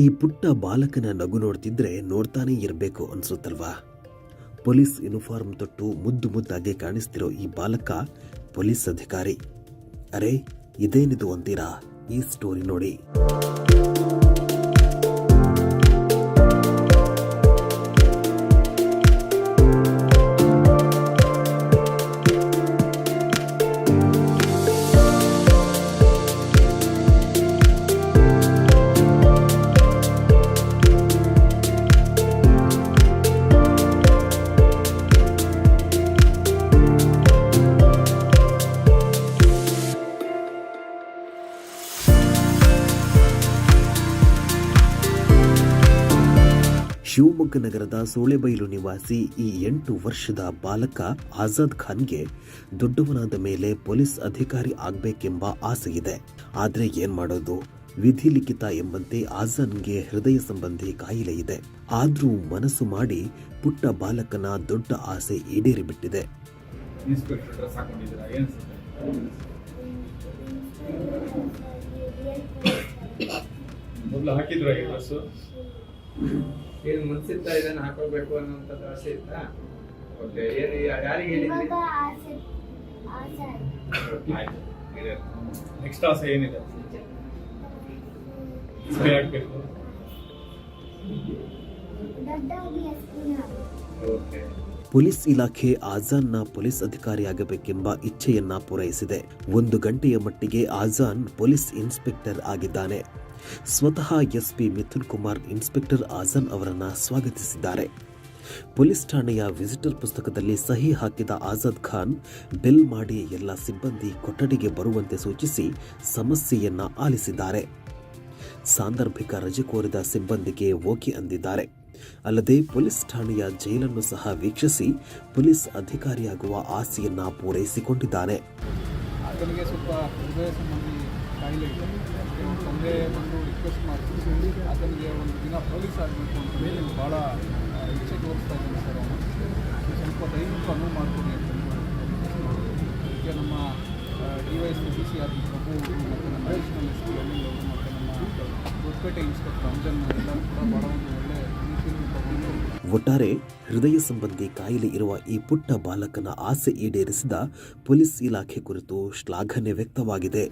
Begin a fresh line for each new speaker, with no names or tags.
ಈ ಪುಟ್ಟ ಬಾಲಕನ ನಗು ನೋಡ್ತಿದ್ರೆ ನೋಡ್ತಾನೆ ಇರಬೇಕು ಅನ್ಸುತ್ತಲ್ವಾ. ಪೊಲೀಸ್ ಯೂನಿಫಾರ್ಮ್ ತೊಟ್ಟು ಮುದ್ದು ಮುದ್ದಾಗಿ ಕಾಣಿಸ್ತಿರೋ ಈ ಬಾಲಕ ಪೊಲೀಸ್ ಅಧಿಕಾರಿ. ಅರೆ ಇದೇನಿದು ಅಂತೀರಾ? ಈ ಸ್ಟೋರಿ ನೋಡಿ. ಶಿವಮೊಗ್ಗ ನಗರದ ಸೋಳೆಬೈಲು ನಿವಾಸಿ ಈ 8 ವರ್ಷದ ಬಾಲಕ ಆಜಾದ್ ಖಾನ್ಗೆ ದೊಡ್ಡವನಾದ ಮೇಲೆ ಪೊಲೀಸ್ ಅಧಿಕಾರಿ ಆಗಬೇಕೆಂಬ ಆಸೆ ಇದೆ. ಆದ್ರೆ ಏನ್ ಮಾಡೋದು, ವಿಧಿ ಲಿಖಿತ ಎಂಬಂತೆ ಆಜಾದ್ಗೆ ಹೃದಯ ಸಂಬಂಧಿ ಕಾಯಿಲೆ ಇದೆ. ಆದ್ರೂ ಮನಸ್ಸು ಮಾಡಿ ಪುಟ್ಟ ಬಾಲಕನ ದೊಡ್ಡ ಆಸೆ ಈಡೇರಿಬಿಟ್ಟಿದೆ.
ಏನು ಮನ್ಸಿತ್ತ ಇದನ್ನ ಹಾಕೋಬೇಕು ಅನ್ನೋಂಥದ್ದು ಆಸೆ ಇತ್ತಾ? ಓಕೆ, ಏನು ಯಾರಿಗೆ ಹೇಳಿದ್ರಿ?
ನೆಕ್ಸ್ಟ್ ಆಸೆ ಏನಿದೆ?
ಓಕೆ.
ಪೊಲೀಸ್ ಇಲಾಖೆ ಆಜಾನ್ನ ಪೊಲೀಸ್ ಅಧಿಕಾರಿಯಾಗಬೇಕೆಂಬ ಇಚ್ಛೆಯನ್ನ ಪೂರೈಸಿದೆ. 1 ಗಂಟೆಯ ಮಟ್ಟಿಗೆ ಆಜಾನ್ ಪೊಲೀಸ್ ಇನ್ಸ್ಪೆಕ್ಟರ್ ಆಗಿದ್ದಾನೆ. ಸ್ವತಃ ಎಸ್ಪಿ ಮಿಥುನ್ ಕುಮಾರ್ ಇನ್ಸ್ಪೆಕ್ಟರ್ ಆಜಾನ್ ಅವರನ್ನ ಸ್ವಾಗತಿಸಿದ್ದಾರೆ. ಪೊಲೀಸ್ ಠಾಣೆಯ ವಿಸಿಟರ್ ಪುಸ್ತಕದಲ್ಲಿ ಸಹಿ ಹಾಕಿದ ಆಜಾದ್ ಖಾನ್ ಬೆಲ್ ಮಾಡಿ ಎಲ್ಲ ಸಿಬ್ಬಂದಿ ಕೊಠಡಿಗೆ ಬರುವಂತೆ ಸೂಚಿಸಿ ಸಮಸ್ಯೆಯನ್ನ ಆಲಿಸಿದ್ದಾರೆ. ಸಾಂದರ್ಭಿಕ ರಜೆ ಕೋರಿದ ಸಿಬ್ಬಂದಿಗೆ ಓಕೆ ಅಂದಿದ್ದಾರೆ. ಅಲ್ಲದೆ ಪೊಲೀಸ್ ಠಾಣೆಯ ಜೈಲನ್ನು ಸಹ ವೀಕ್ಷಿಸಿ ಪೊಲೀಸ್ ಅಧಿಕಾರಿಯಾಗುವ ಆಸೆಯನ್ನ ಪೂರೈಸಿಕೊಂಡಿದ್ದಾನೆ.
ಆತನಿಗೆ ಸ್ವಲ್ಪ ಹೃದಯ ಸಂಬಂಧಿ ಕಾಯಿಲೆ ಇದೆ. ತಂದೆ ಬಂದು ರಿಕ್ವೆಸ್ಟ್ ಮಾಡಿ ಆತನಿಗೆ ಒಂದು ದಿನ ಪೊಲೀಸ್ ಆಗಬೇಕು ಅಂತ ಹೇಳಿ ಭಾಳ ಇಚ್ಛೆ ತೋರಿಸ್ತಾ ಇದ್ದಾನೆ ಸರ್. ಅವನು ಸ್ವಲ್ಪ ದಯವಿಟ್ಟು ಅನುವು ಮಾಡಿಕೊಡಿ ಅಂತ ಅದಕ್ಕೆ ನಮ್ಮ DYSP ಪ್ರಭು ಮತ್ತು ನಮ್ಮ ಅಡಿಷನಲ್ SP ಅನಿಲ್ ಅವರು ಮತ್ತು ನಮ್ಮ ದೊಡ್ಡಪೇಟೆ ಇನ್ಸ್ಪೆಕ್ಟರ್ ಅಂಜನ್ ಎಲ್ಲರೂ ಕೂಡ ಭಾಳ ಒಂದು ಒಳ್ಳೆ ರೀತಿಯಲ್ಲಿ ತಗೊಂಡು.
ಒಟ್ಟಾರೆ ಹೃದಯ ಸಂಬಂಧಿ ಕಾಯಿಲೆ ಇರುವ ಈ ಪುಟ್ಟ ಬಾಲಕನ ಆಸೆ ಈಡೇರಿಸಿದ ಪೊಲೀಸ್ ಇಲಾಖೆ ಕುರಿತು ಶ್ಲಾಘನೆ ವ್ಯಕ್ತವಾಗಿದೆ.